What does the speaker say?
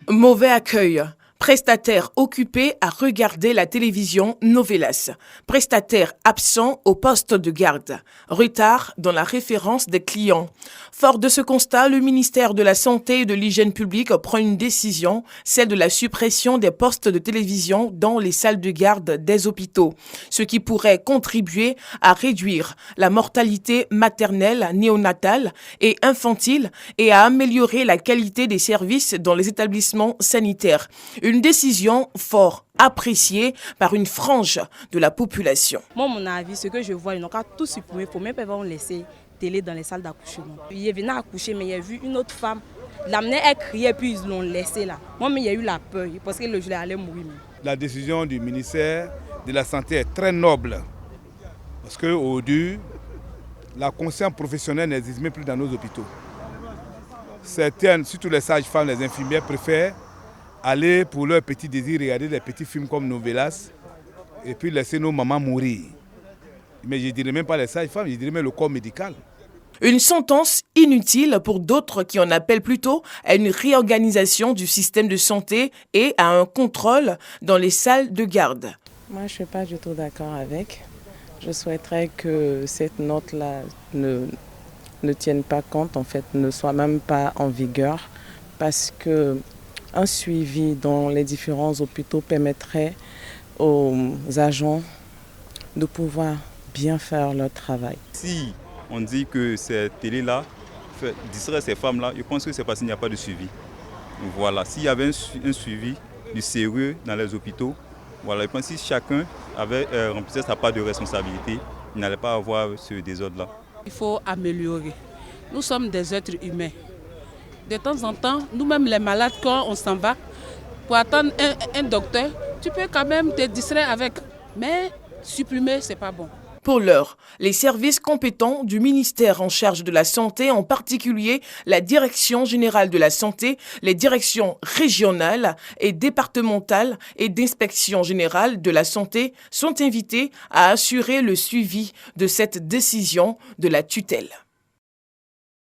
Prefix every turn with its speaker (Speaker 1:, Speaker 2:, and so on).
Speaker 1: Mauvais accueil. Prestataire occupé à regarder la télévision Novelas. Prestataire absent au poste de garde. Retard dans la référence des clients. Fort de ce constat, le ministère de la Santé et de l'Hygiène publique prend une décision, celle de la suppression des postes de télévision dans les salles de garde des hôpitaux, ce qui pourrait contribuer à réduire la mortalité maternelle, néonatale et infantile et à améliorer la qualité des services dans les établissements sanitaires. Une décision fort appréciée par une frange de la population.
Speaker 2: Moi, mon avis, ce que je vois, ils n'ont qu'à tout supprimer. Il ne faut même pas laisser télé dans les salles d'accouchement. Il est venu accoucher, mais il y a vu une autre femme. L'amener, elle criait, puis ils l'ont laissé là. Moi, mais il y a eu la peur, parce que le gelé allait mourir.
Speaker 3: La décision du ministère de la Santé est très noble. Parce qu'aujourd'hui, la conscience professionnelle n'existe même plus dans nos hôpitaux. Certaines, surtout les sages-femmes, les infirmières, préfèrent aller pour leur petit désir, regarder des petits films comme Novelas et puis laisser nos mamans mourir. Mais je ne dirais même pas les sages-femmes, je dirais même le corps médical.
Speaker 1: Une sentence inutile pour d'autres qui en appellent plutôt à une réorganisation du système de santé et à un contrôle dans les salles de garde.
Speaker 4: Moi, je ne suis pas du tout d'accord avec. Je souhaiterais que cette note-là ne tienne pas compte, en fait, ne soit même pas en vigueur, parce que un suivi dans les différents hôpitaux permettrait aux agents de pouvoir bien faire leur travail.
Speaker 5: Si on dit que ces télés-là distraient ces femmes-là, je pense que c'est parce qu'il n'y a pas de suivi. Voilà, s'il y avait un suivi du sérieux dans les hôpitaux, voilà, je pense que si chacun avait rempli sa part de responsabilité, il n'allait pas avoir ce désordre-là.
Speaker 6: Il faut améliorer. Nous sommes des êtres humains. De temps en temps, nous-mêmes les malades, quand on s'en va, pour attendre un docteur, tu peux quand même te distraire avec. Mais supprimer, ce n'est pas bon.
Speaker 1: Pour l'heure, les services compétents du ministère en charge de la santé, en particulier la Direction générale de la santé, les directions régionales et départementales et d'inspection générale de la santé sont invités à assurer le suivi de cette décision de la tutelle.